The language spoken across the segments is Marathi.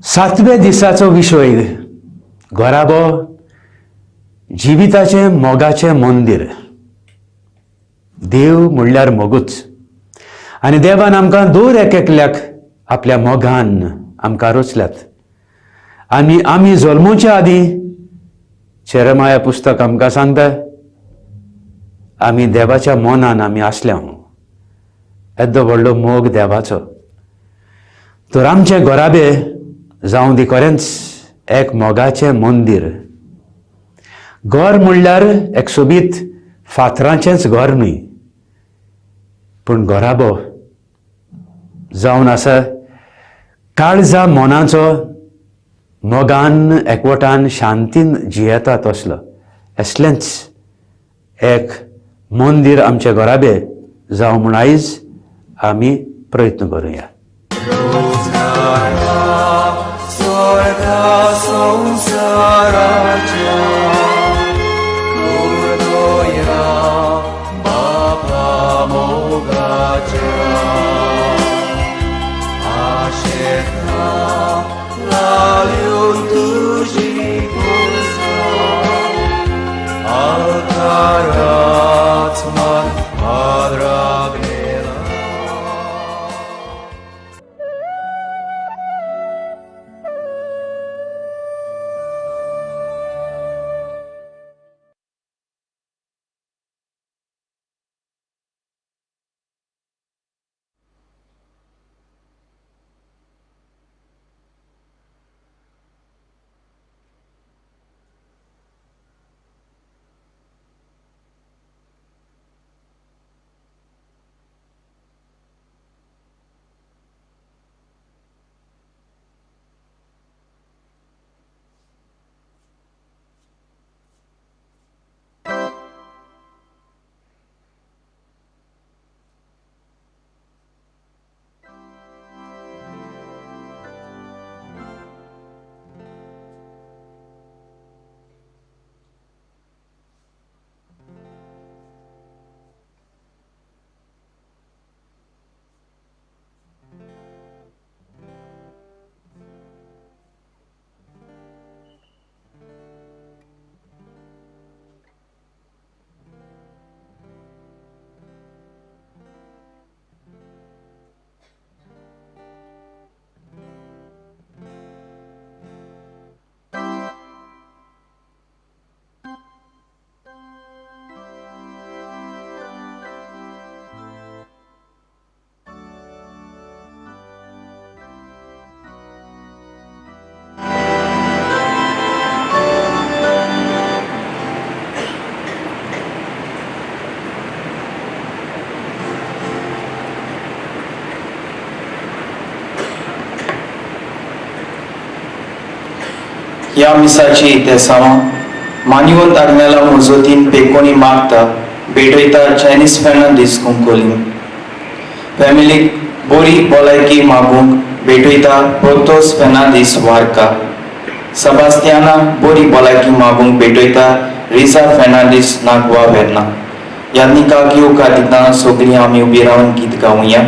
सातव्या दिसाचो विशय घोराबो जिविताचे मोगाचे मंदिर. देव म्हणल्यार मोगूच आनी देवान आमकां दर एकल्याक आपल्या मोगान आमकां रचल्यात. आमी जल्मोवच्या आदीं चेरमाया पुस्तक आमकां सांगता आमी देवाच्या मोनान आमी आसल्या. येदो व्हडलो मोग देवाचो. तर आमचे घोराबे जावं दी खरेंच एक मोगाचें मंदिर. घर म्हणल्यार एक सोबीत फातराचेंच घर न्हय, पूण घोराबो जावन आसा काळजा मोनाचो, मोगान एकवटान शांतीन जियेता तसलो असलेंच एक मंदिर आमचे घोराबे जावं म्हूण आयज आमी प्रयत्न करुया. या मिसाची इतिहासां मान्यवंत आग्नेला मोजोतीन पेकोनी मागता बेडयता चायनीज फेर्नांदीस कुंकोलीन फॅमिलीक बरी भलायकी मागूंक बेडयता पोर्तोस फेर्नांदीस वार्का सेबास्तियाना बरी भलायकी मागूंक बेडयता रिजा फेर्नांदीस नागवा वेर्ना. यादनिका किव कादितां सगळीं आमी उबी रावन गीत गावुया.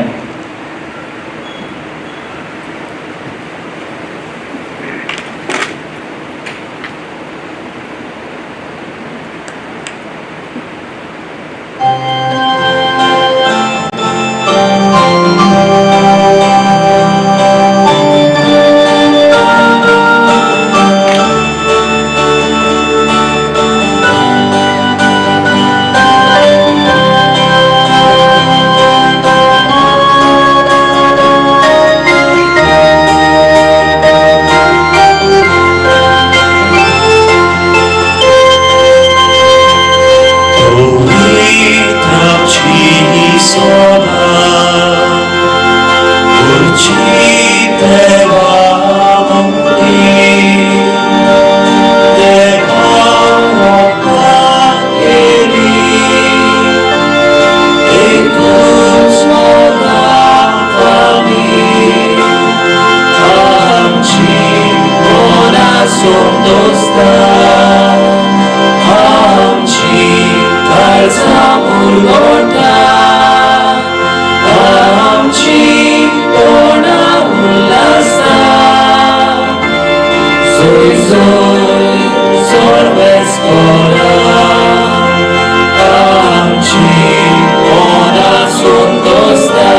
मनासून कोसता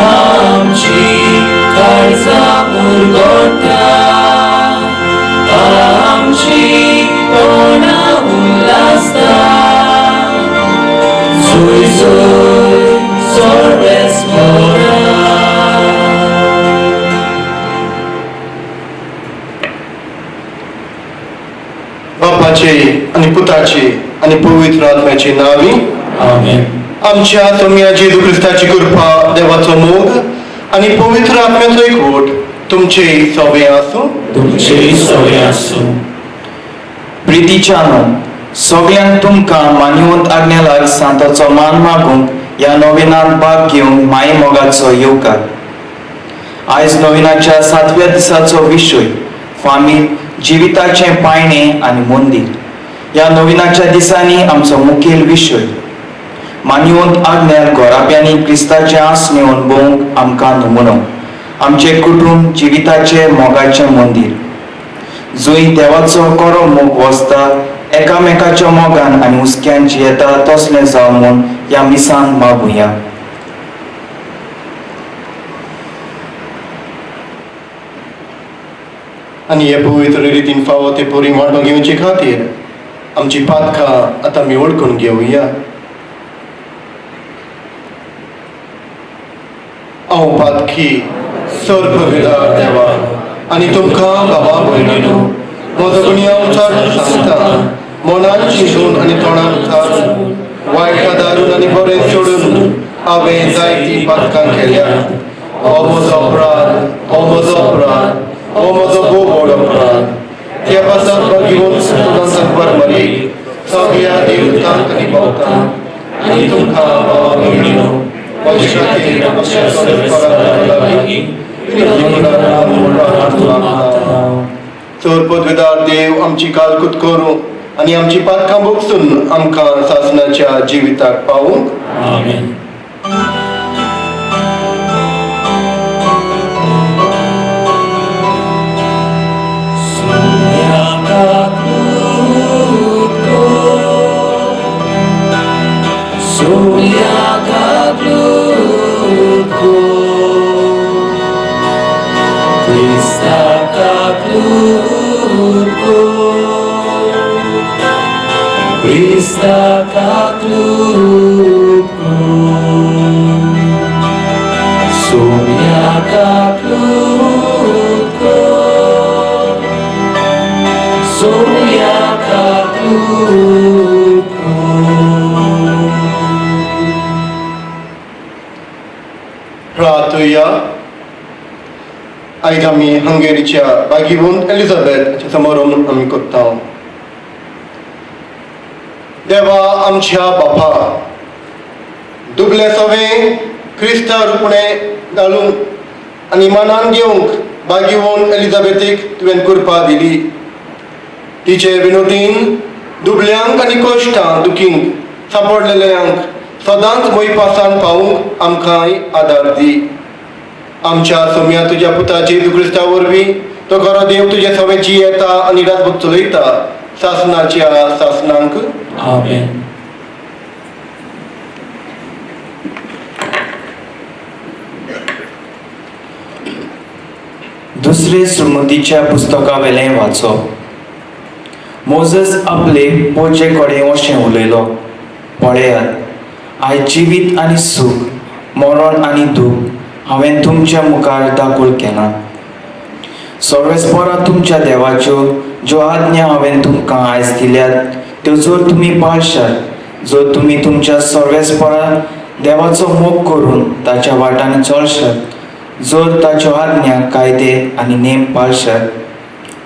आमची काळजां मुरगोडटा आमची तोंडां उल्हासता जुय जुय सर्वेस्परा बापाचे आणि पुताचे आणि पवित्र आत्म्याचे नावी आमेन. आमच्या सोम्या जेजू ख्रिस्ताची कृपा देवाचो मोग आणि पवित्र आत्म्याचो एकवट तुमचे सगळे आसूं तुमचे सगळे आसूं. प्रितीच्यानो सगळ्यांक तुमकां मानिवंत आज्ञा लाग सांताचो मान मागूंक ह्या नविनांत भाग घेवंक माये मोगाचो येवकार. आयज नविनाच्या 7व्या दिसाचो विशय फामील जिविताचे पायणे आनी मंदीर. ह्या नविनाच्या दिसांनी आमचो मुखेल विशय मानिवंत आज्ञार घोराब्यांनी क्रिस्ताचे आसणे अणभवूंक आमकां नमुनो. आमचे कुटुंब जिविताचे मोगाचे मंदीर जंय देवाचो कोरो मोग वचता एकामेकाच्या मोगान आनी हुस्क्यान जियेता तसलें जावं म्हूण ह्या मिसान मागुया. आणि हे पवित्र रितीन फावो ते परिमाण घेवचे खातीर आमची पातकां आतां आमी ओळखून घेवया. हांव पातकी सर्पविदार देवा आनी तुमकां बाबा भयणीनो म्हजो गुन्यांव उचारून सांगता मनान चिंतून आनी तोंडान उचारून वायट दारून आनी बरें सोडून हांवें जायतीं पातकां केल्यात. हो म्हजो अपराध हो म्हजो अपराध हो म्हजो भोव व्हड अपराध. त्या पासाक घेवन सांगपाक मरी सगळ्या देवतांक आनी भक्तांक आनी तुमकां बाबा भयणीनो पयशे खातीर आमच्या सर्वेस्पराक लागीं चोर पदवीदार देव आमची कालकूत करूं आनी आमची पातकां भोगसून आमकां सासणाच्या जिविताक पावूंक. आमेन. प्रार्थुया. आयज आमी हंगेरीच्या बागिवंत एलिझाबेथ समारोह आमी करता. देवा आमच्या बापा दुबले सवे क्रिस्ता रुपणे घालूंक आनी मनान घेवंक बागिवंत एलिझाबेथीक तुवें कृपा दिली. तिचे विनोदीन दुबल्यांक आनी कश्टां दुखींक सांपडलेल्यांक सदांच मोयपासान पावूंक आमकांय आदार दी. आमच्या सोम्या तुज्या पुता जेजू क्रिस्ता वरवीं तो खरो देव तुजे सवे जियेता आनी रातभर चलयता सासणाच्या सासणांक. आमेन. दुसरे सुमतीच्या पुस्तका वेलें वाचप. मोजस आपले पोचे कडेन अशें उलयलो, पळयात आयज जिवीत आनी सूख मरण आनी दूख हांवें तुमच्या मुखार दाखोल केलां. सर्वेस्परा तुमच्या देवाच्यो ज्यो आज्ञा हांवें तुमकां आयज दिल्यात त्यो जर तुमी पाळशात, जर तुमी तुमच्या सर्वेस्परा देवाचो मोग करून ताच्या वाटान चलशात, जर ताच्यो आज्ञा कायदे आनी नेम पाळशात,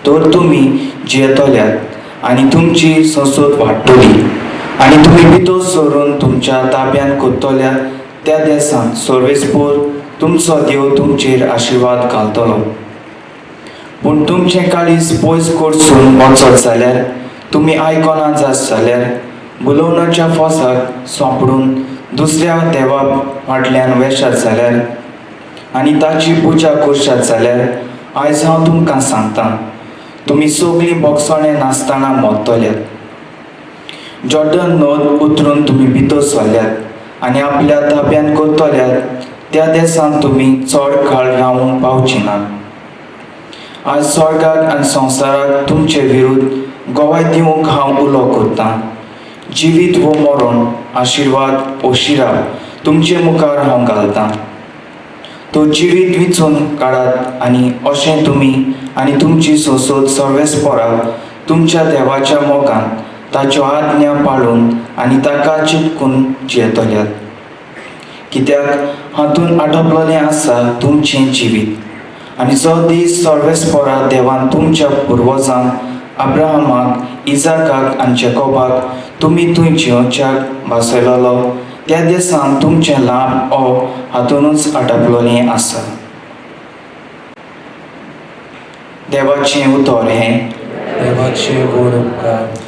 तर तुमी जियेतल्यात आनी तुमची संसद वाडटली आनी तुमी भितर सरून तुमच्या ताब्यान कोत्तल्या त्या देशांत सर्वेस्पर तुमचो देव तुमचेर आशिर्वाद घालतलो. पूण तुमचें काळीज पयस कडसून वचत जाल्यार तुमी आयकना जात जाल्यार बुलोवनाच्या फोसाक सोंपडून दुसऱ्या देवा फाटल्यान वेशात जाल्यार आनी ताची पुजा करशात जाल्यार आयज हांव तुमकां सांगतां, तुमी सगळीं बोगसणे नासतना मोडटल्यात. जॉर्डन न्हंय उतरून तुमी भितर सरल्यात आनी आपल्या ताब्यान करतल्यात त्या देशांत तुमी चड काळ रावूंक पावची नात। आज स्वर्गाक आनी संवसाराक तुमचे विरुद्ध गोवाय दिवंक हांव उलो करतां। जिवीत वो मरण, आशिर्वाद ओ शिराप तुमचे मुखार हांव घालतां। तो जिवीत विचून काडात आनी अशें तुमी आनी तुमची सोसोत सर्वेस्परां तुमच्या देवाच्या मोगान ताच्यो आज्ञा पाळून आनी ताका चिंतून जियेतल्यात। कित्याक हातून आटोपलेलें आसा तुमचें जिवीत। आनी जो दीस सर्वेस्परा देवान तुमच्या पुर्वजांक अब्राहमाक, इजाकाक आनी जॅकोबाक तुमी थंय जियोवच्याक भासयलोलो त्या दिसान तुमचें लाभ हो हातूनच आटोपलेलें आसा। देवाचें उतर हें देवाचे गोड उपकार।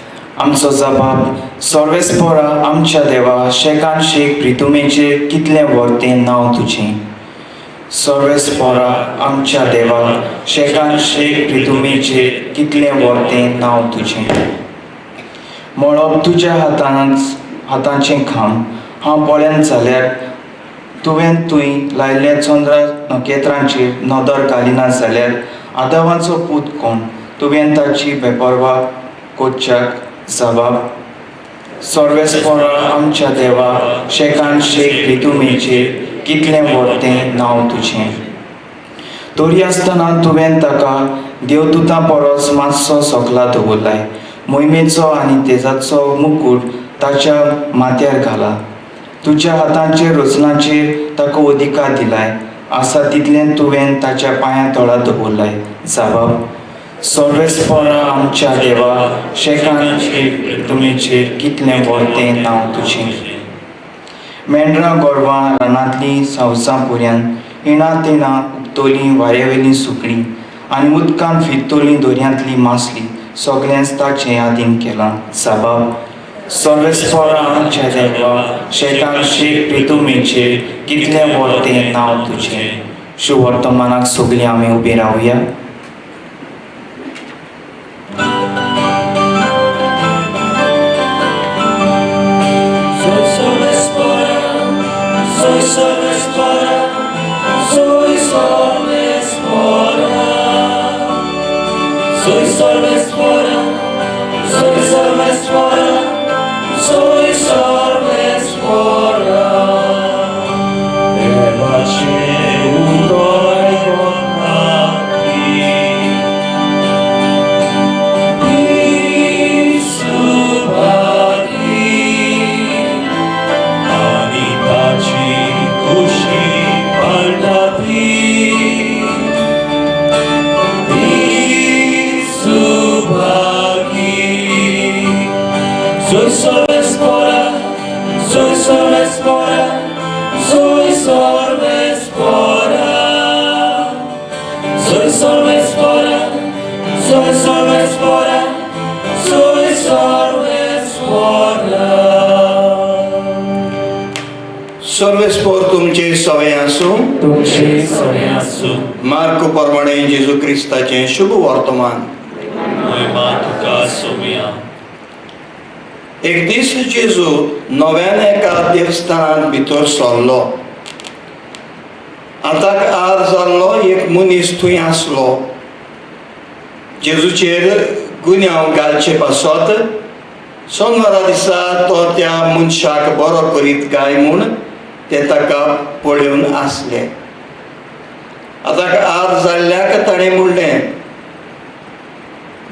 आमचो जबाब सर्वेस्परा आमच्या देवा शेकान शेक प्रितुमेचेर कितलें व्हरतें नांव तुजें। सर्वेस्परा आमच्या देवा शेकान शेक प्रितुमेचेर कितलें व्हरतें नांव तुजें। मळब तुज्या हातांचें खाम हांव पळयन जाल्यार तुवें थंय लायिल्ल्या चंद्र नखेत्रांचेर नदर घालिना जाल्यार आदावाचो पूत कोण तुवें ताची बेपरवा कोच्याक जबाब। सर्वेस्परा आमच्या देवा शेकान शेक प्रितुमेचेर कितलें व्हरतें नांव तुजें। तरी आसतना तुवें ताका देवदूतां परस मातसो सकला दवरलाय। मोहिमेचो आनी तेजाचो मुकूट ताच्या माथ्यार घाला। तुज्या हातांचेर रचनाचेर ताका अधिकार दिलाय। आसा तितलें तुवें ताच्या पांया तळा दवरलाय। जबाब। सर्वेस्परा आमच्या देवा शेकान शेक प्रितुमेचेर कितलें व्हरतें नांव तुजें। मेंढरां गोरवां रानांतलीं सावसां पुऱ्यान इणा तिणा उक्तोलीं वाऱ्यावेलीं सुकणीं आनी उदकान फिरतोलीं दर्यांतलीं मासलीं सगळेंच ताचें आदीन केलां। जबाब। सर्वेस्परा आमच्या देवा शेकान शेक प्रितुमेचेर कितलें व्हरतें नांव तुजें। शुभ वर्तमानाक सगळीं आमी उबीं रावया। सर्वेस्पर तुमचे सवय आसूं। तुमचे सवय आसूं। मार्क प्रमाणे जेजू क्रिस्ताचें शुभ वर्तमान। महिमा तुका सोमया। एक दीस जेजू नव्यान एका देवस्थानांत भितर सरलो। आतां आर जाल्लो एक मनीस थंय आसलो। जेजूचेर गुन्यांव घालचे पासत सोनवारा दिसा तो त्या मनशाक बरो करीत काय म्हूण ते ताका पळोवन आसले। आतां आर जाल्ल्याक ताणें म्हणलें,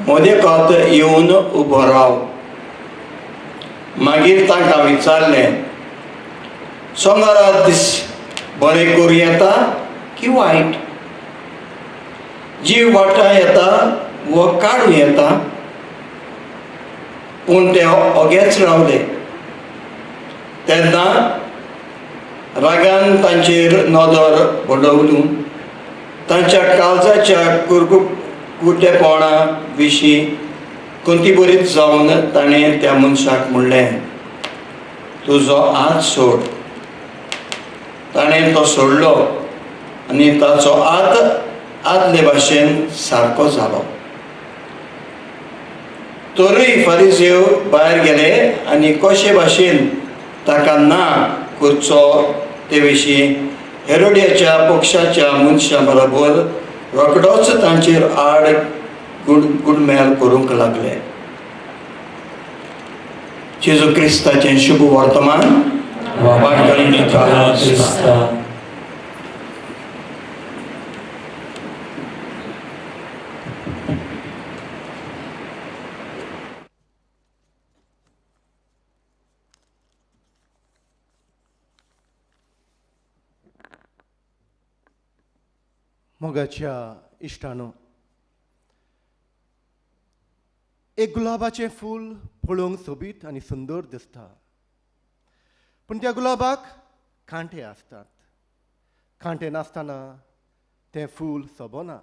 मोदेकात येवन उबो राव। मागीर तांकां विचारलें, सोमारा दीस बरें करूं येता की वायट, जीव वाटा येता वो काडूं येता। पूण ते ओगेच रावले। तेन्ना रागान तांचेर नदर बडोवन तांच्या काळजाच्या कुरकुटेपणा विशीं कोणती बरीच जावन ताणें त्या मनशाक म्हणलें, तुजो हात सोड। ताणें तो सोडलो आनी ताचो हात आदले भाशेन सारको जालो। तोरूय फारिसेव भायर गेले आनी कशे भाशेन ताका ना करचो ते विशीं हेरोडियाच्या पक्षाच्या मनशां बरोबर रोखडोच तांचेर आड गुडमेल करूंक लागले. जेजू क्रिस्ताचें शुभ वर्तमान वाटकरी तुका क्रिस्ता. मोगाच्या इश्टानो, एक गुलाबाचें फूल पळोवंक सोबीत आनी सुंदर दिसता, पूण त्या गुलाबाक कांटे आसतात. कांटे नासतना तें फूल सोबना.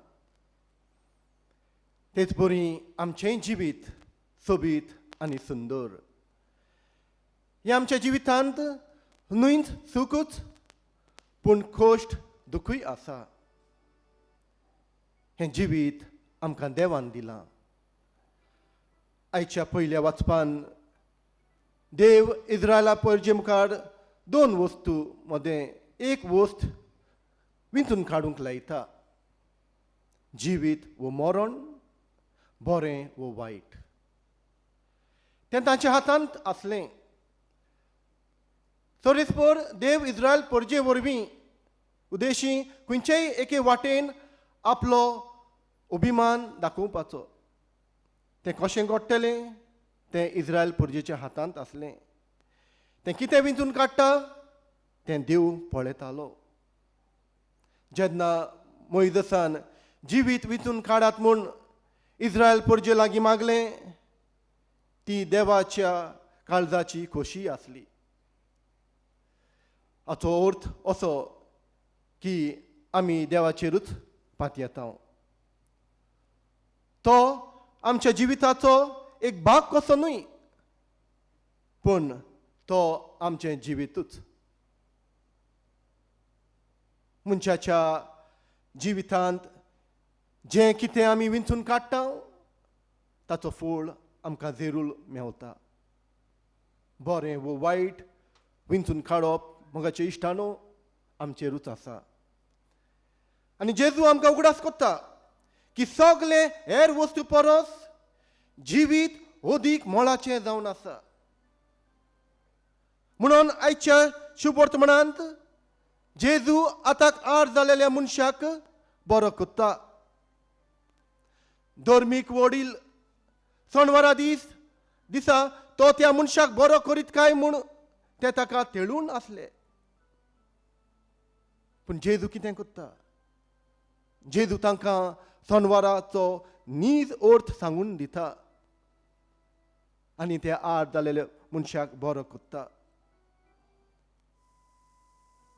तेच बरी आमचें जिवीत सोबीत आनी सुंदर. हे आमच्या जिवितांत न्हूच सुखूच, पूण खोश्ट दुखूय आसा. हें जिवीत आमकां देवान दिलां. आयच्या पयल्या वाचपान देव इस्रायला परजे मुखार 2 वस्तू मदें एक वस्त विंचून काडूंक लायता. जिवीत वो मरण, बरें वो वायट. तें तांच्या हातांत आसलें. सोरेस्पर देव इस्रायल परजे वरवीं उदेशी खंयचेय एके वाटेन आपलो अभिमान दाखोवपाचो. तें कशें घडटलें तें इस्रायल परजेच्या हातांत आसलें. तें कितें विंचून काडटा तें देव पळयतालो. जेन्ना मोइजसान जिवीत विंचून काडात म्हूण इस्रायल परजे लागीं मागलें, ती देवाच्या काळजाची खोशी आसली. हाचो अर्थ असो की आमी देवाचेरूच पातयेता. तो आमच्या जिविताचो एक भाग कसो न्हय, पूण तो आमचें जिवितूच. मनशाच्या जिवितांत जें कितें आमी विंचून काडटा ताचो फळ आमकां जरूर मेवता. बरें वो वायट विंचून काडप मोगाचे इश्टानो आमचेरूच आसा. आनी जेजू आमकां उगडास कोत्ता की सगळे हेर वस्तू परस जिवीत अदीक मोलाचें जावन आसा. म्हणून आयच्या शुभ वर्तमानांत जेजू आताक आड जालेल्या मनशाक बरो कोत्ता. धर्मीक वडील सणवारा दिसा तो त्या मनशाक बरो करीत काय म्हूण ते ताका तेळून आसले. पूण जेजू कितें कोत्ता? जेजू तांकां सणवाराचो नीज अर्थ सांगून दिता आनी त्या आड जालेल्या मनशाक बरो कोत्ता.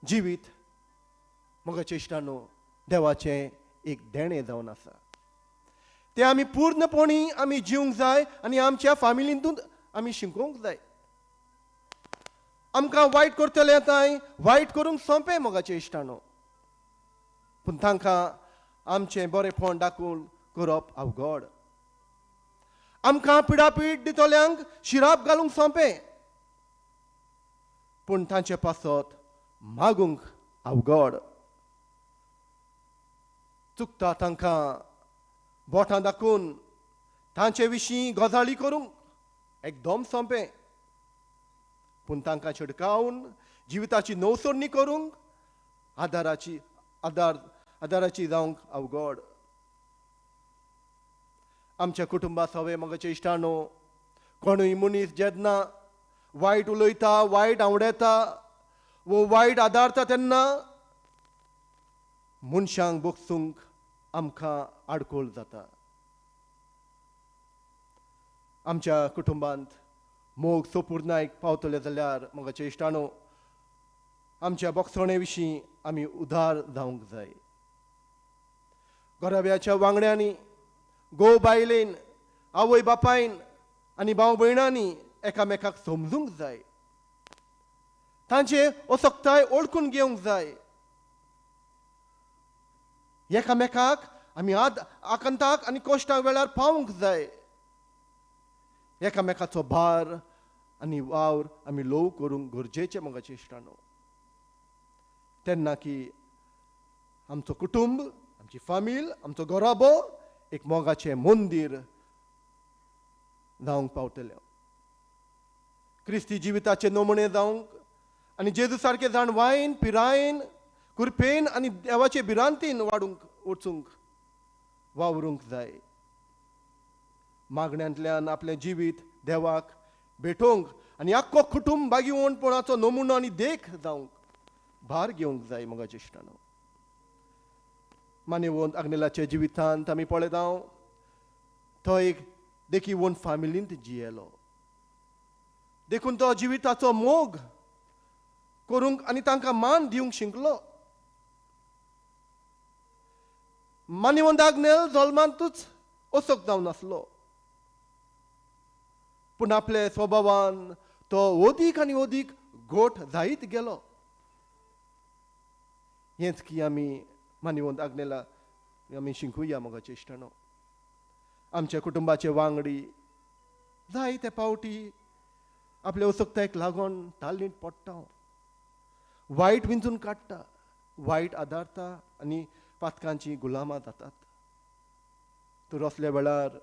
जिवीत मोगाचे इश्टानो देवाचें एक देणें जावन आसा. तें आमी पूर्णपणी आमी जिवंक जाय आनी आमच्या फॅमिलींतूच आमी शिकोवंक जाय. आमकां वायट करतले येताय वायट करूंक सोंपें मोगाचे इश्टानो, पूण तांकां आमचें बरेंपण दाखोवन करप अवघड. आमकां पिडापीड दितल्यांक शिराप घालूंक सोंपें, पूण तांचे पासत मागूंक अवघड. चुकता तांकां बोटां दाखोवन तांचे विशीं गजाली करूंक एकदम सोंपें, पूण तांकां छिडकावन जिविताची नवसरणी करूंक आदाराची जावंक अवघड. आमच्या कुटुंबा सवे मोगाचे इश्टानो कोणूय मनीस जेन्ना वायट उलयता, वायट आवडेता वो वायट आदारता तेन्ना मनशांक बोगसूंक आमकां आडकोळ जाता. आमच्या कुटुंबांत मोग सोपूर्णायक पावतले जाल्यार मोगाचे इश्टानो आमच्या बोगसणे विशीं आमी उदार जावंक जाय. घराब्याच्या वांगड्यांनी, घोव बायलेन, आवय बापायन आनी भाव भयणांनी एकामेकाक समजूंक जाय. तांचे असक्ताय ओळखून घेवंक जाय. एकामेकाक आमी आकांताक आनी कश्टाक वेळार पावूंक जाय. एकामेकाचो भार आनी वावर आमी लोव करूंक गरजेचे मोगाचे इश्टानो. तेन्ना की आमचो कुटुंब, आमची फामील, आमचो घोराबो एक मोगाचें मंदीर जावंक पावतलें. क्रिस्ती जिविताचे नमुणे जावंक आनी जेजू सारके जाण वायन पिरायेन कुरपेन आनी देवाचे भिरांतीन वाडूंक वचूंक वावरूंक जाय. मागण्यांतल्यान आपलें जिवीत देवाक भेटोवंक आनी आख्खो कुटुंब बागीवणपणाचो नमुनो आनी देख जावंक भार घेवंक जाय मोगाचे इश्टानो. मानेवंत आग्नेलाच्या जिवितांत आमी पळयत हांव तो एक देखीवंत फामिलींत जियेलो. देखून तो जिविताचो मोग करूंक आनी तांकां मान दिवंक शिकलो. मानेवंत आग्नेल जल्मांतूच असोक जावन नासलो, पूण आपल्या स्वभावान तो ओदीक आनी ओदीक गोठ जायत गेलो. हेंच की आमी मानेवंत आग्नेला आमी शिंकुया मोगाचे इश्टानो. आमच्या कुटुंबाचे वांगडी जायते पावटी आपल्या उत्सुकतायेक लागून तालनीत पडटा, वायट विंचून काडटा, वायट आदारता आनी पातकांची गुलामां जातात. तर असल्या वेळार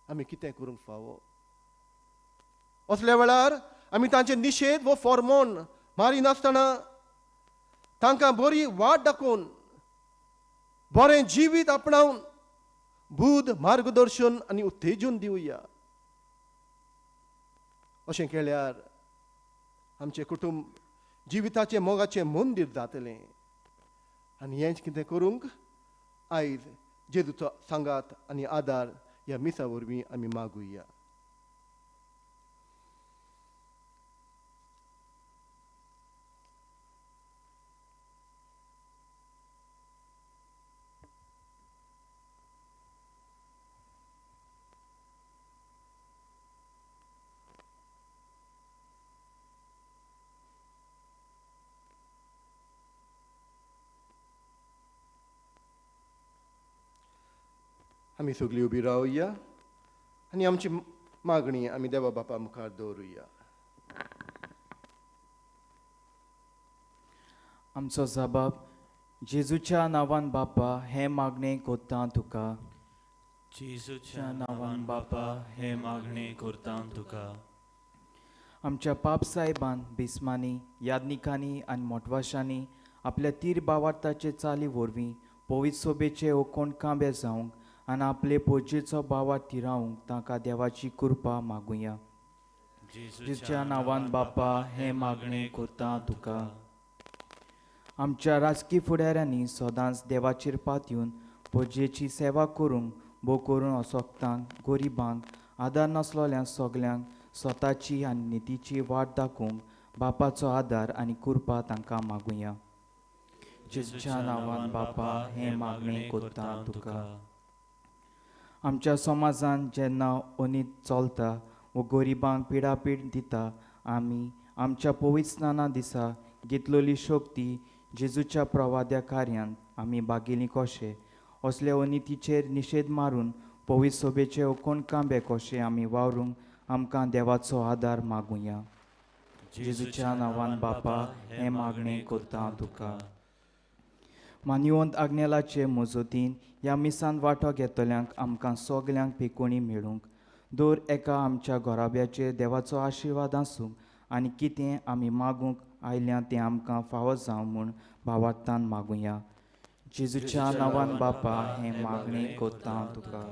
आमी कितें करूंक फावो? असल्या वेळार आमी तांचे निशेध वो फॉर्मोन मारिनासतना तांकां बरी वाट दाखोवन बरें जिवीत आपणावन बुध मार्गदर्शन आनी उत्तेजन दिवया. अशें केल्यार आमचें कुटुंब जिविताचें मोगाचें मंदीर जातलें. आनी हेंच कितें करूंक आयज जेजूचो सांगात आनी आदार ह्या मिसा वरवीं आमी मागुया. आमी सगळीं उबी रावया आनी आमची मागणी आमी देवा बापा मुखार दवरुया. आमचो जबाब जेजूच्या नांवान बापा हे मागणे कोत्ता तुका. जेजूच्या नांवान बापा हे मागणे करता तुका. आमच्या पाप साहेबान बिस्मांनी यादनिकांनी आनी मोटवाशांनी आपल्या तीर भावार्थाचे चाली वरवीं पवित सोबेचे ओकोण कांबे जावंक आनी आपले पोजेचो भावार्थ तिरावंक तांकां देवाची कृपा मागुया. जेजूच्या नांवान बापा हे मागणे कोत्ता तुका. आमच्या राजकी फुडाऱ्यांनी सदांच देवाचेर पातयेवन पोजेची सेवा करूंक भोव करून असोक्तांक गरिबांक आदार नासलोल्यांक सगल्यांक स्वताची आनी नितीची वाट दाखोवंक बापाचो आदार आनी कृपा तांकां मागुया. जेजूच्या नांवान बापा हे मागणे कोत्ता तुका. आमच्या समाजान जेन्ना अनीत चलता व गरिबांक पिडापीड दिता आमी आमच्या पवित स्नाना दिसा घेतलेली शक्ती जेजूच्या प्रवाद्या कार्यांत आमी बागिली कशें असले अनितीचेर निशेध मारून पवित सोबेचे ओकोण कांबे कशें आमी वावरूंक आमकां देवाचो आदार मागुया. जेजूच्या नांवान बापा हे मागणे कोत्ता तुका. मानिवंत आग्नेलाचे मजतीन ह्या मिसान वांटो घेतल्यांक आमकां सगल्यांक पेकोणी मेळूंक दर एका आमच्या घोराब्याचेर देवाचो आशिर्वाद आसूं आनी कितें आमी मागूंक आयल्यां तें आमकां फावो जावं म्हूण भावार्थान मागुया. जेजूच्या नांवान बापा हे मागणे कोत्ता तुका.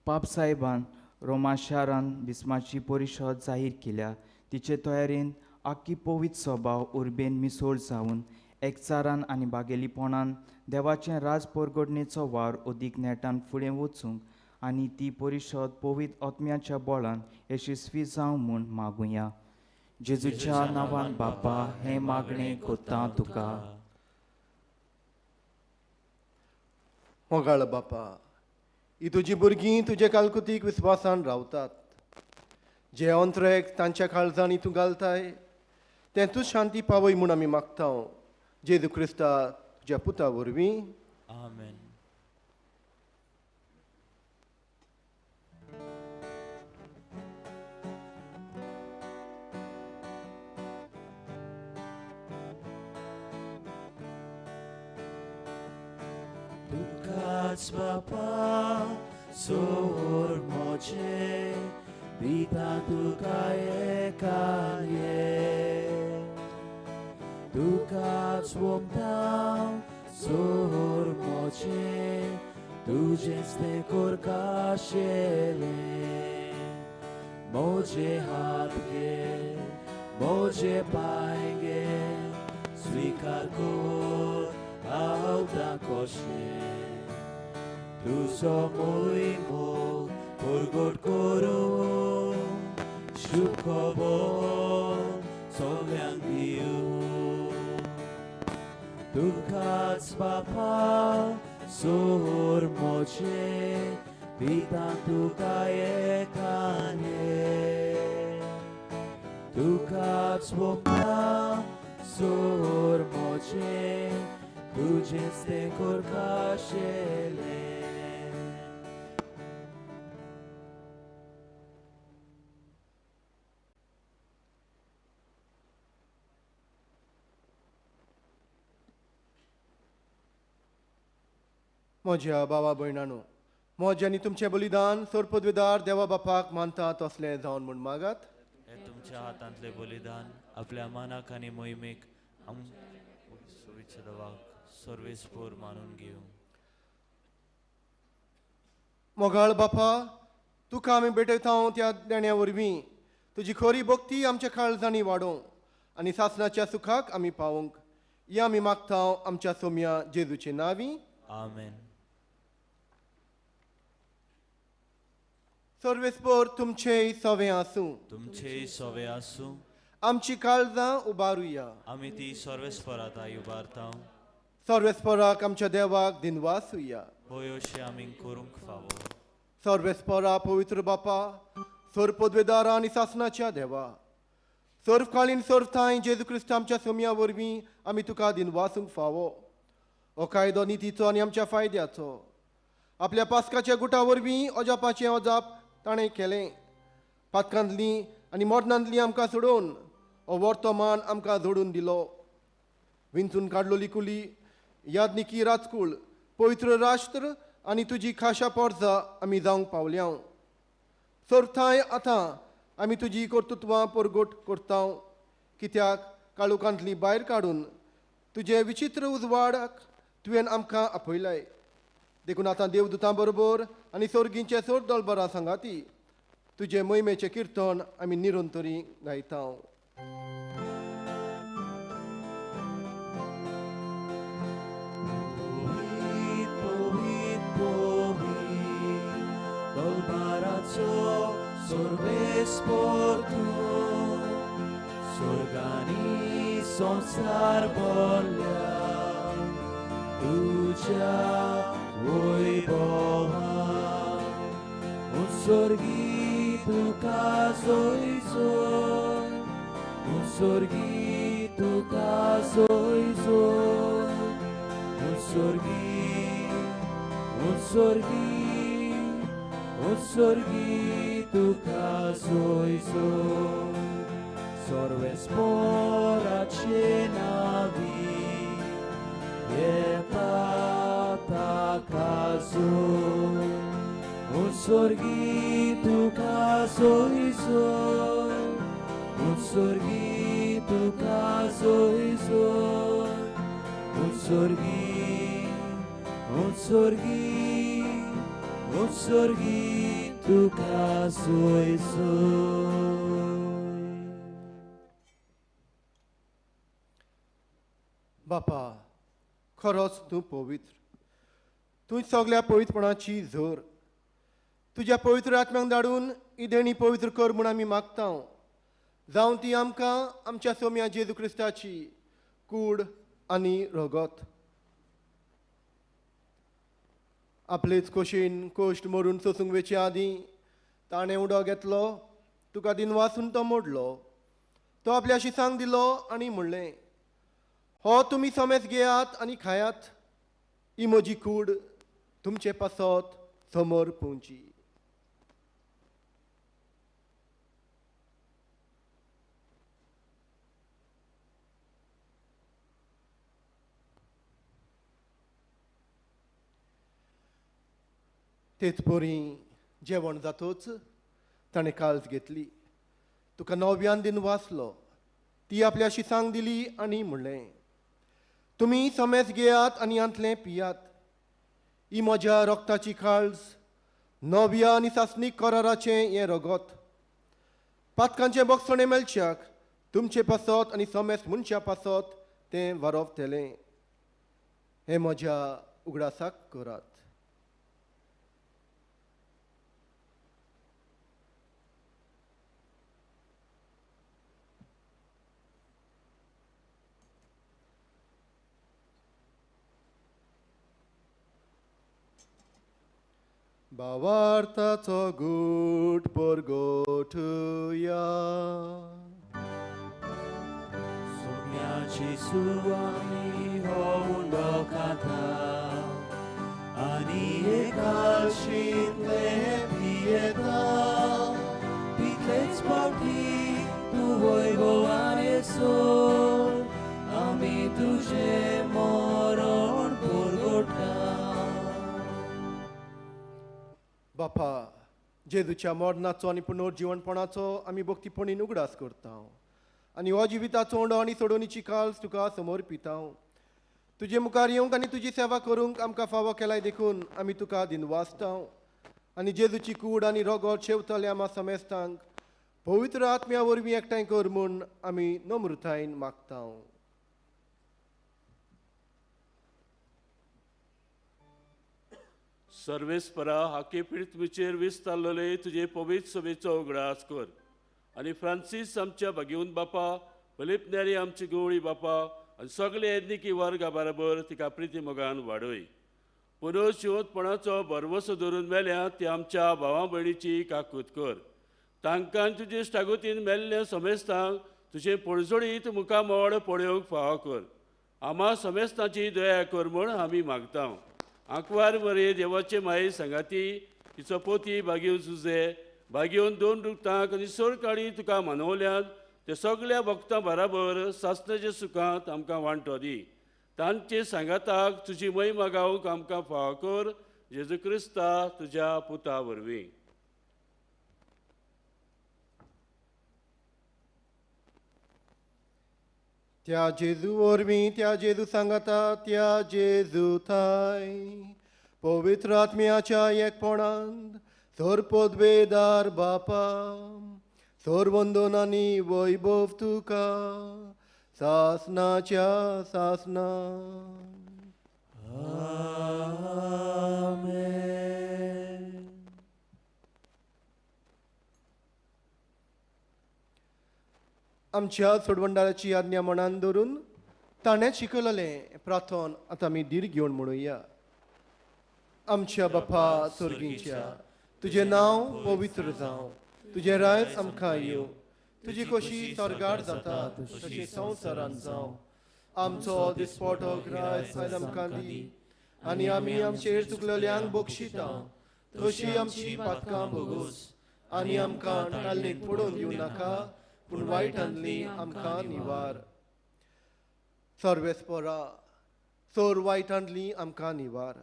पाप साहेबान रोमा शारान बिस्माची परिशद जाहीर केल्या. तिचे तयारेन आख्खी पवित सभा उर्बेन मिसळ जावन एकचारान आनी बागेलीपणान देवाचें राज परगडणेचो वार अदीक नेटान फुडें वचूंक आनी ती परिशद पवित आत्म्याच्या बळान यशस्वी जावं म्हूण मागुया. जेजूच्या नांवान बापा हे मागणे कोत्ता तुका. मोगाळ बापा, ही तुजी भुरगीं तुजे कालकुतीक विस्वासान रावतात. जे अंत्रेक तांच्या काळजांनी तूं घालताय तें तूं शांती पावय म्हूण आमी मागता. जेजू क्रिस्ता तुज्या पुता वरवीं. आमेन. तुकाच बापा सोर मोचे दिता तुका एकाये तुकाच वोमतां सोर मोचे तुझेच ते कोरकाशेले मोजे हात घे मोजे पाय घे स्वीकार कर आवता कोशे तुझो मोग परगट करू शुभ खबर सगळ्यांक दिवं तुकाच बापा सोर मोचे दिता तुका एकाने तुकाच वोमतां सोर मोचे तुझेच ते कोरकाशेले म्हज्या भावा भयणांनो, म्हजें आनी तुमचें बलिदान सोरपदवेदार देवा बापाक मानता तसलें जावन म्हूण मागात. हे तुमच्या हातांतले बलिदान आपल्या मनाक आनी मोहिमेक देवाक सर्वेस्पोर मानून घेवं. मोगाळ बापा, तुका आमी भेटयता त्या देण्या वरवीं तुजी खरी भक्ती आमच्या काळजांनी वाडोवं आनी सासणाच्या सुखाक आमी पावोवंक हें आमी मागता आमच्या सोम्या जेजूचे नांवी. आमेन. सर्वेस्पोर तुमचेय सवें आसूं. तुमचे सवे आसूं. आमची काळजां उबारुया. आमी ती सर्वेस्पराताय उबारता. सर्वेस्पराक आमच्या देवाक दिनवासुया. होय अशें आमी करूंक फावो. सर्वेस्परा पवित्र बापा, सोरपदवेदारा आनी सासणाच्या देवा, सर्वकालीन सर्वथांय जेजू क्रिस्त आमच्या सोम्या वरवीं आमी तुका दिनवासूंक फावो. हो कायदो नितीचो आनी आमच्या फायद्याचो. आपल्या पास्काच्या गुटा वरवीं अजापाचें अजाप ताणें केलें. पातकांतलीं आनी मोडणांतलीं आमकां सोडून हो वर्तमान आमकां जोडून दिलो. विंचून काडलोली कुली, यादनिकी राजकूळ, पवित्र राष्ट्र आनी तुजी खाशा पोरजां आमी जावंक पावल्या. सर्वथांय आतां आमी तुजी कर्तुत्वां परगट करता, कित्याक काळुकांतलीं भायर काडून तुजे विचित्र उजवाडाक तुवें आमकां आपयलाय. देखून आतां देवदूतां बरोबर आनी सर्गींचे सोर दळबरां सांगाती तुजे मोहिमेचें किर्तन आमी निरंतरी गायता. Sorvespor tu, sorgani संसार बोल्या, तुझ्या वैभवा, उत्सर्गी तुका सोय सोय, उत्सर्गी तुका सोय सोय, उत्सर्गी, उत्सर्गी, उत्सर्गी तुका सोय सोय. Sorvesporace navi eta taka soy. Utsorgi tuka soy soy. Utsorgi tuka soy soy. Utsorgi, utsorgi, utsorgi tuka soy soy. बापा, खरोच तूं पवित्र. तूं सगळ्या पवित्रपणाची झर. तुज्या पवित्र आत्म्यांक धाडून ही देणी पवित्र कर म्हूण आमी मागता. जावं ती आमकां आमच्या सोम्या जेजू क्रिस्ताची कूड आनी रगत. आपलेच खोशेन कोश्ट मरून सोसूंक वेचे आदीं ताणें उडो घेतलो, तुका दिनवासून तो मोडलो. तो आपल्या शिसांक दिलो आनी म्हणलें, हो तुमी समेज घेयात आनी खायात. ही म्हजी कूड तुमचे पासत समोर पोवची. तेच बरी जेवण जातोच ताणें काळज घेतली. तुका 9व्यान दिन वाचलो. ती आपल्या शिसांक दिली आनी म्हणलें, तुमी समेज घेयात आनी यांतलें पियात. ही म्हज्या रोगताची काळज, 9व्या आनी सासणीक कराराचें हें रगत. पातकांचें बगसणें मेलच्याक तुमचे पासत आनी समेज मनशा पासत तें व्हरप तेलें. हें म्हज्या उगडासाक करात. भावार्थाचो गूट परगोठुया. सोम्याची सुवाणी हो उंडो खाता आनी एकाशीतले पियेता. तितलेच फावटी तूं वैभवान येसो आमी तुजें मरण परगोठा. बापा, जेजूच्या मरणाचो आनी पुनर्जीवनपणाचो आमी भक्तीपणीन उगडास करता आनी हो जिविताचो ओंडो आनी सोडवणीची काळज तुका समर्पिता. तुजे मुखार येवंक आनी तुजी सेवा करूंक आमकां फावो केलाय देखून आमी तुका दिनवासता आनी जेजूची कूड आनी रगत शेवतले आमा समेस्तांक पवित्र आत्म्या वरवीं एकठांय कर म्हूण आमी नम्रतायेन मागता. सर्वेस्परा हाके पृथ्वीचेर विस्तारलेले तुजे पवित्र सभेचो उगडास कर आनी फ्रांसीस आमच्या भाग्यवंत बापा, फिलिप नेरी आमची गवळी बापा आनी सगळे एदनिकी वर्गा बरोबर तिका प्रिती मोगान वाडय. पुनर्जीवनपणाचो भरवसो धरून मेल्या ती आमच्या भावा भयणीची काकूत कर. तांकां तुजे इश्टागतीन मेल्ल्या समेस्तांक तुजें पडजोडीत मुखामोड पळोवंक फावो कर. आम्हा समेस्तांची दया कर म्हूण आमी मागता. आंकवार मरे देवाचे माये सांगाती तिचो पोती भाग्यवन सुजे भाग्यवन 2 रुगतांक आनी सोर काळी तुका मानवल्यात ते सगळ्या भक्तां बराबर सासणाच्या सुखांत आमकां वांटो दी. तांचे सांगाताक तुजी महिमा गावंक आमकां फावो कर. जेजू क्रिस्ता तुज्या पुता वरवीं. त्या जेजू वरवीं, त्या जेजू सांगाता, त्या जेजू थाय पवित्र आत्म्याच्या एकपणांत सोर पदवेदार बापा, सोर वंदनांनी वैभव तुका सासनाच्या सासना. आमच्या सोडवंडाराची आज्ञा मनान धरून ताणें शिकयलेलें प्रार्थन आतां आमी दीर घेवन म्हणुया. आमच्या बापा स्वर्गीच्या, तुजें नांव पवित्र जावं, तुजें रायज आमकां येवं, तुजी कशी स्वर्गार जाता तशी संवसारांत जावं. आमचो दिसपटो रायज आयज आमकां दी आनी आमी आमचेर चुकलेल्यांक बक्षिता तशी आमची पातकां भोगोस आनी आमकां नाल्लीक पडोवन दिवं नाका पूण वायटांतली आमकां निवार. सर्वेस्परा, सोर वायटांतली आमकां निवार.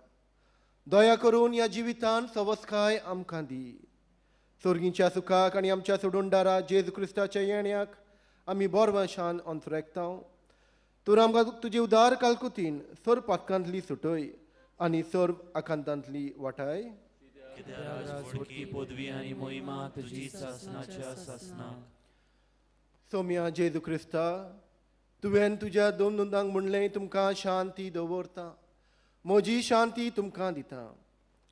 दया करून ह्या जिवितान सवस्काय आमकां दी. सर्गीच्या सुखाक आनी आमच्या सोडूनदारा जेजू क्रिस्ताच्या येण्याक आमी बोरवशान अंतरेकता. तर आमकां तुजी उदार कालकुतीन सोर पातकांतली सुटय आनी सोर आकांतांतली वाटाय. पदवी आनी मोहिमा तुजी सासनाच्या सासनाक. सोम्या जेजू क्रिस्ता, तुवें तुज्या दोन नोंदांक म्हणलें तुमकां शांती दवरता, म्हजी शांती तुमकां दिता.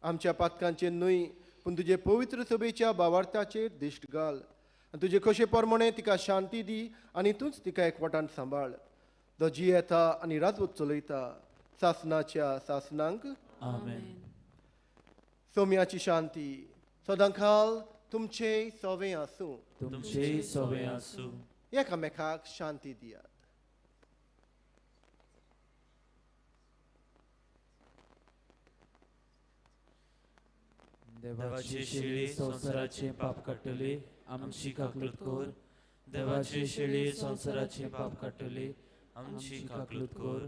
आमच्या पातकांचेर न्हय पूण तुजे पवित्र सभेच्या भावार्थाचेर दिश्ट घाल आनी तुजे कशे प्रमाणे तिका शांती दी आनी तूंच तिका एकवटान सांबाळ. तो जी येता आनी राजवत चलयता सासनाच्या सासनांक. आमेन. सोम्याची शांती सदांखाल तुमचे सवे आसूं. तुमचे सवे आसूं. एकामेकाक शांती दियात. देवाची शेळी संसाराचे पाप काडटली, आमची काकलूत कर. देवाची शेळी संसाराचे पाप काडटली, आमची काकलूत कर.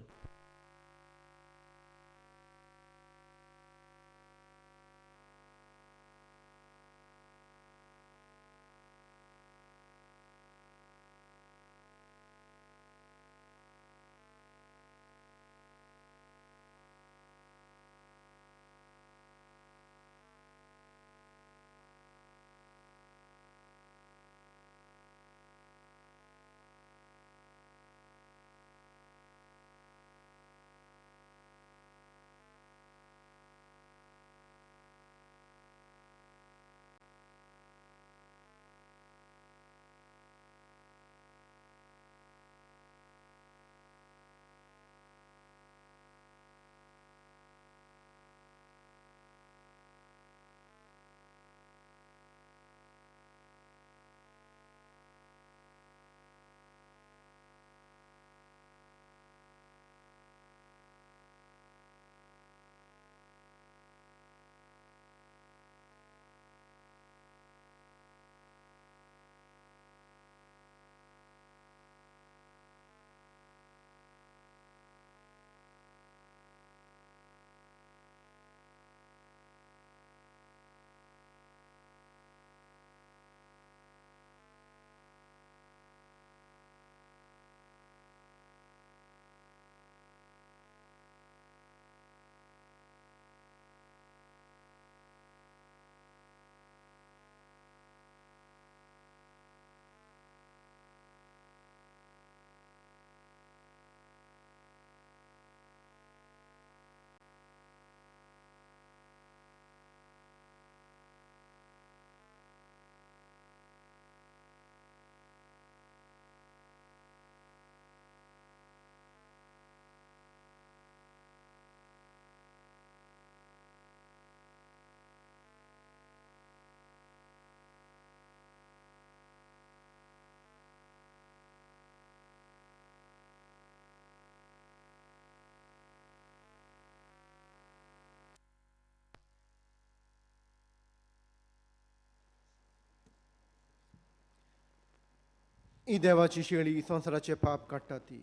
ही देवाची शेळी संवसाराचे पाप काडटा ती.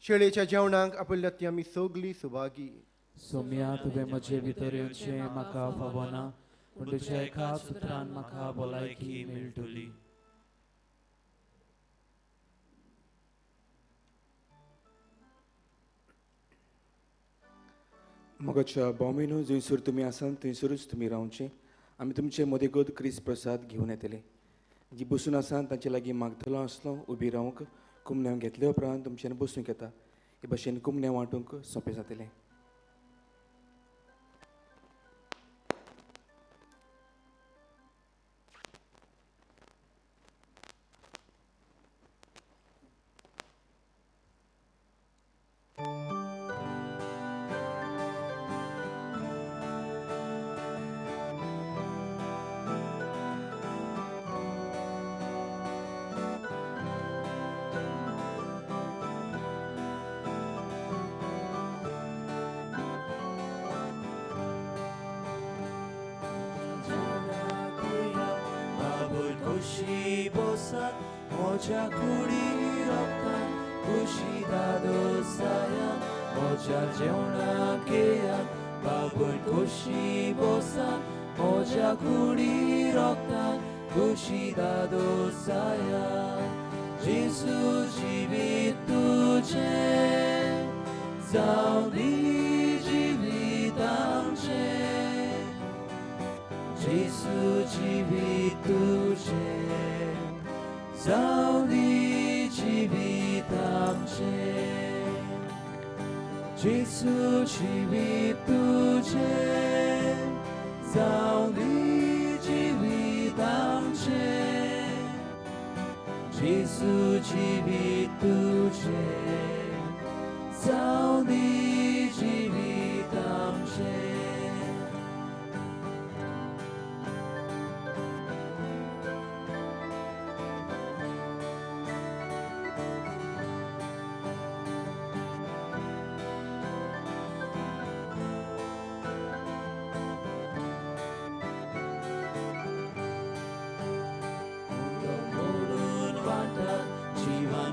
शेळयेच्या जेवणाक आपयल्यात ती आमी सगळीं सुभागी. सोम्या तुवें म्हजे भितर येवचें म्हाका फावना, पूण तुज्या एका सुत्रान म्हाका भलायकी मेळटली. मोगाच्या भोवमेनू जंयसर तुमी आसात थंयसरूच तुमी रावचें. आमी तुमचे मदेगोद क्रिस्त प्रसाद घेवन येतले. जी बसून आसात तांचे लागीं मागतलो आसलो उबी रावंक कुमन्यां घेतले उपरांत तुमच्यान बसूंक येता. हे भाशेन कुमन्यां वांटूंक सोंपें जातलें. खुशी बोसात म्हज्या कुडी रक्तान खुशी दादोसाया म्हज्या जेवणाक येयात बाबूय खुशी बोसात म्हज्या कुडी रक्तान खुशी दादोसाया जेसू जिवीत तुजें जावं दी जिवीत आमचें जेसू जिवीत तुजें जावं दी जिवीत आमचें जेसू जिवीत तुजें जावं दी जिवीत आमचें जेसू जिवीत तुजें जावं दी जिवीत आमचें.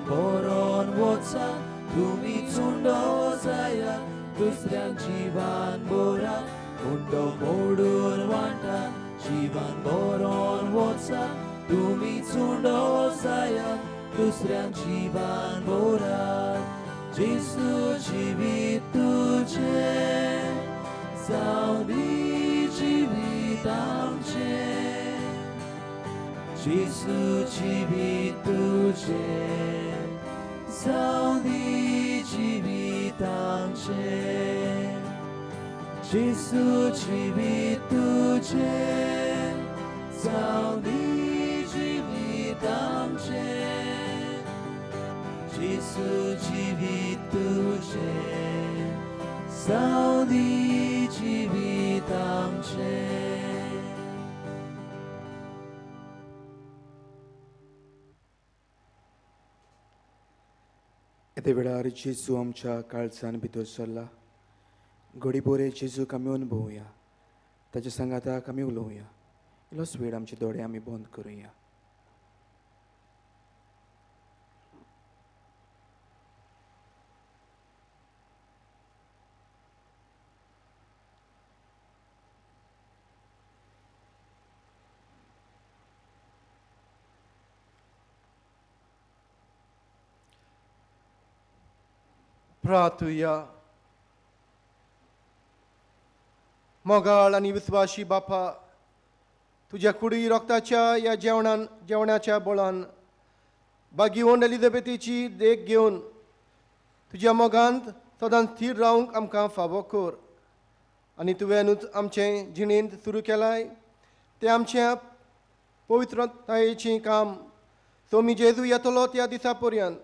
बरोन वचा तुमी चुंडो जाया दुसऱ्यांक जिवान बोरा हुंडो मोडून वांटा जिवान बरोन वचा तुमी चुंडो जाया दुसऱ्यांक जिवान बोरा जेसू जिवीत तुजें जावं दी जिवीत आमचें जेसू जिवीत तुजें जावं दी जिवीत आमचें जेसू जिवीत तुजें जावं दी जिवीत आमचें जेसू जिवीत तुजें जावं दी जिवीत आमचें. येते वेळार जेजू आमच्या काळजान भितर सरला. घडी बोरे जेजूक आमी अनुभवुया. ताच्या सांगाताक आमी उलोवया. इलोच वेळ आमचे दोळे आमी बंद करुया. प्रार्थुया. मोगाळ आणि विस्वाशी बापा, तुझ्या कुडी रोगताच्या या जेवणाच्या बोळान बागिवंड एलिझाबेथीची देख घेवन तुज्या मोगांत सदांच स्थिर रावंक आमकां फावो कर. आनी तुवेंनूच आमचें जिणेंत सुरू केलाय तें आमच्या पवित्रतायेचें काम सोमी जेजू येतलो त्या दिसा पर्यंत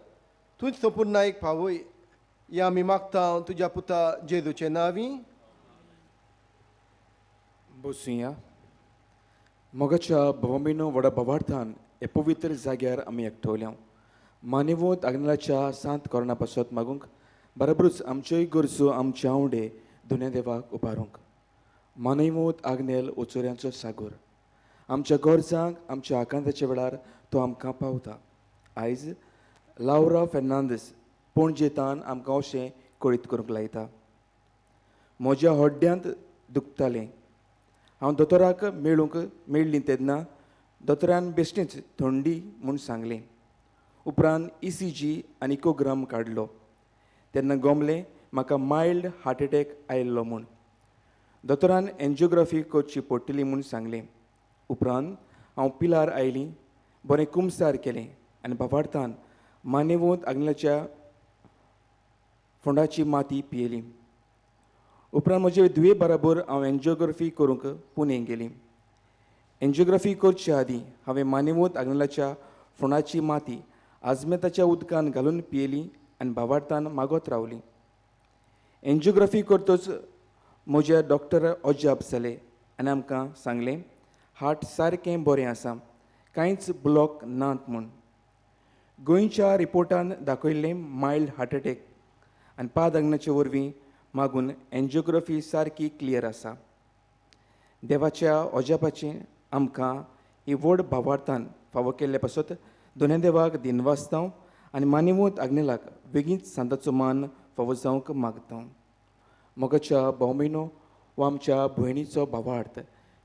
तूंच संपूर्णायक फावय. या आमी मागता तुज्या पुता जेजूचे नांवी. बसूया. मोगाच्या भोवमेनो व्हडा भवार्थान हे पवित्र जाग्यार आमी एकठवल्या. मानेवोत आग्नेलाच्या सांत कोरोना पासत मागूंक बरोबरूच आमच्योय गरजो आमचे आवडे दुन्या देवाक उबारूंक. मानेवोत आग्नेल ओचोऱ्यांचो सागोर आमच्या गरजांक आमच्या आकांताच्या वेळार तो आमकां पावता. आयज लावरा फेर्नांदीस पणजेतान आमकां अशें कळीत करूंक लायता. म्हज्या हड्ड्यांत दुखतालें. हांव दोतोराक मेळ्ळीं तेन्ना दोतोरान बेश्टेच थंडी म्हूण सांगलें. उपरांत ECG आनी इकोग्राम काडलो. तेन्ना गमलें म्हाका मायल्ड हार्ट एटॅक आयिल्लो म्हूण. दोतोरान एन्जिओग्राफी करची पडटली म्हूण सांगलें. उपरांत हांव पिलार आयलीं, बरें कुमसार केलें आनी बाबार्थान मानेवंत आग्नेलाच्या फोंडाची माती पियेली. उपरांत म्हजे दुये बराबर हांव एन्जिओग्राफी करूंक पुणे गेलीं. एन्जिओग्राफी करचे आदीं हांवें मानेवंत आग्नेलाच्या फोंडाची माती आजमेताच्या उदकान घालून पियेली आनी भावार्थान मागोत रावली. एन्जिओग्राफी करतच म्हज्या डॉक्टर अजाप जाले आनी आमकां सांगलें हार्ट सारकें बरें आसा, कांयच ब्लॉक नात म्हूण. गोंयच्या रिपोर्टान दाखयल्लें मायल्ड हार्ट एटॅक आनी पाद आग्नेचे वरवीं मागून एन्जिओग्राफी सारकी क्लियर आसा. देवाच्या अजापाचें आमकां ही व्हड भावार्थान फावो केल्ले पासत दोनूय देवाक दिनवासतां आनी मानेवंत आग्नेलाक बेगीनच सांताचो मान फावो जावंक मागता. मोगाच्या भोवमयनो वो आमच्या भयणीचो भावार्थ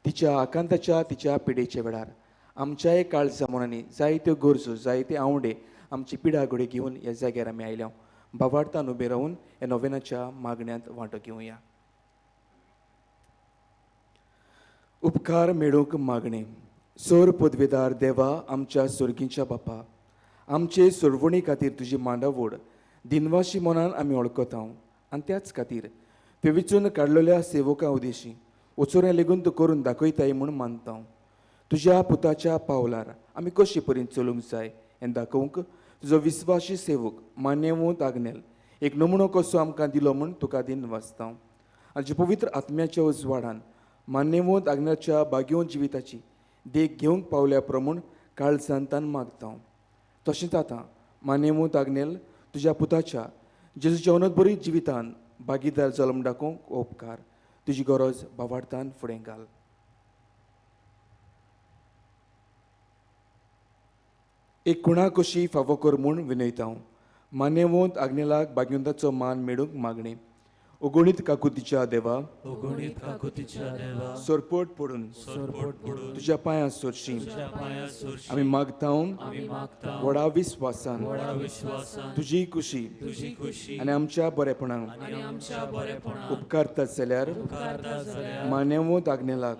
तिच्या आकांताच्या तिच्या पिडेच्या वेळार आमच्याय काळजा मनांनी जायत्यो गरजो जायते आवडे आमची पिडा घोडे घेवन ह्या जाग्यार आमी आयल्या. भावार्थान उबे रावन ह्या नोवेनाच्या मागण्यांत वांटो घेवया. उपकार मेळूंक मागणे. सर पदवेदार देवा आमच्या सर्गीच्या बापा, आमचे सोडवणी खातीर तुजी मांडावड दिनवाशी मनान आमी वळखता आनी त्याच खातीर ते वेचून काडलेल्या सेवकां उदेशी वचोऱ्या लेगून तूं करून दाखयताय म्हूण मानता. तुज्या पुताच्या पावलार आमी कशे परीन चलूंक जाय हें दाखोवंक तुजो विस्वासी सेवक मानेवंत आग्नेल एक नमुनो कसो आमकां दिलो म्हूण तुका दिन वाचता. आनी जे पवित्र आत्म्याच्या उजवाडान मानेवंत आग्नेलाच्या बागेवंत जिविताची देख घेवंक पावल्या प्रमाण काळजांतान मागता. तशेंच आतां मानेवंत आग्नेल तुज्या पुताच्या जेजूच्या अनोदबरी जिवितान भागीदार जल्म दाखोवंक उपकार. तुजी गरज भावार्थान फुडें घाल. एक कुणा कशी फावो कर म्हूण विनयता. मानेवंत आग्नेलाक भाग्यवंताचो मान मेळूंक मागणे. उगोणीत काकुतीच्या देवा, उगोणीत काकुतीच्या देवा, सोरपोट पडून तुज्या पांयां सोरशी आमी मागता. व्हडा विस्वासान तुजी खुशी आनी आमच्या बरेपणाक उपकारतात जाल्यार मानेवंत आग्नेलाक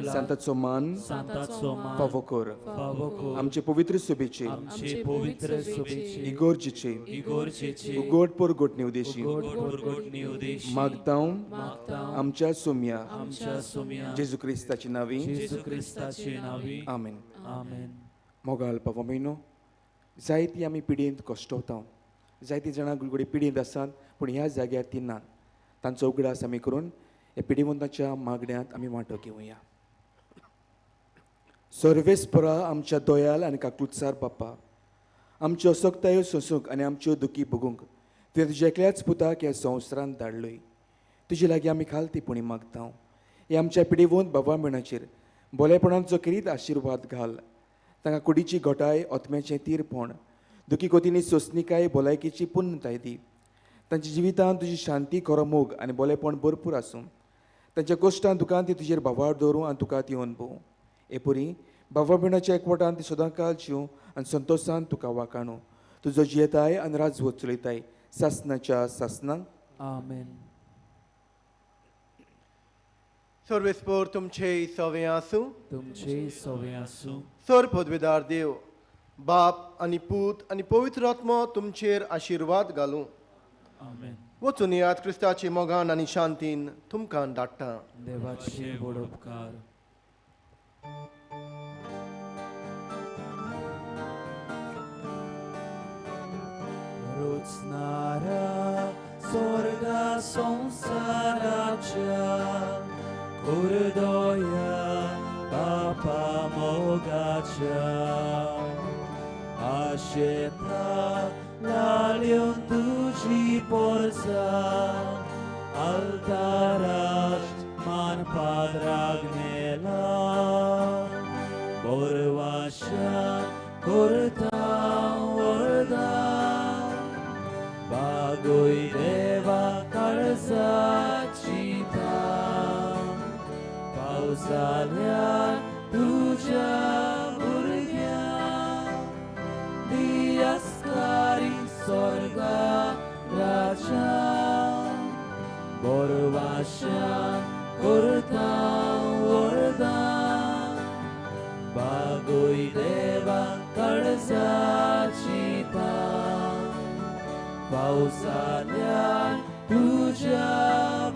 सांताचो मान फावो कर. आमचे पवित्र सुबेचे इगोर्जेचे उगोडपोर घोटणे उदेशी मागता आमच्या सोम्या जेजू क्रिस्ताची नांवी आमेन. मोगाल पावो म्हयनो जायती आमी पिडींत कश्टवता. जायती जाणां गुलगुडी पिडींत आसात पूण ह्या जाग्यार ती नात. तांचो उगडास आमी करून ह्या पिडीवंताच्या मागण्यांत आमी वांटो घेवया. सर्वेस्परा आमच्या दोयाल आनी काकुटसार बापा, आमच्यो असोगतायो सोसूंक आनी आमच्यो दुखी भोगूंक तुवें तुज्या एकल्याच पुताक ह्या संवसारांत धाडलोय. तुजे लागीं आमी खालतीपणी मागता. हे आमच्या पिडीवंत भावा भयणाचेर बोलेपणाचो किरीत आशिर्वाद घाल. तांकां कुडीची घोटाय ओतम्याचें तीरपण दुखी कोतींनी सोंसणीकाय भलायकेची पुण्यताय दी. तांच्या जिवितांत तुजी शांती खरो मोग आनी बोलेपण भरपूर आसूं. तांच्या कश्टां दुखांत ती तुजेर भावार दवरूं आनी तुका ती अनुभव. एपुरी भावा भयणाच्या एकवटान ती सदांकाळ जिवं आनी संतोशान तुका वाखाणू. तुजो जियेताय आनी राजवट चलयताय सासनाच्या सासनांक. आमेन. सर्वेस्पर तुमचे सवे आसूं. तुमचे सवे आसूं. सर पदवेदार देव, बाप आनी पूत आनी पवित्र आत्मा तुमचेर आशिर्वाद घालूं. आमेन. वचून यात क्रिस्ताचे मोगान आनी शांतीन तुमकां धाडटा. देवाचे व्हड उपकार. रुचणारा स्वर्गा संसाराच्या कुरदोया बापा मोगाच्या आशेता लालिवन तुझी Porsa altaras man padragnela borvasha korta बागोय देवा काळजाची थाम पावसाळ्यात तुझ्या भुरग्यांक दियास्कारी स्वर्गा राजा बोरवाशान करता वरदान बागोय देवा काळजाची थाम पावसाळ्यात तुझ्या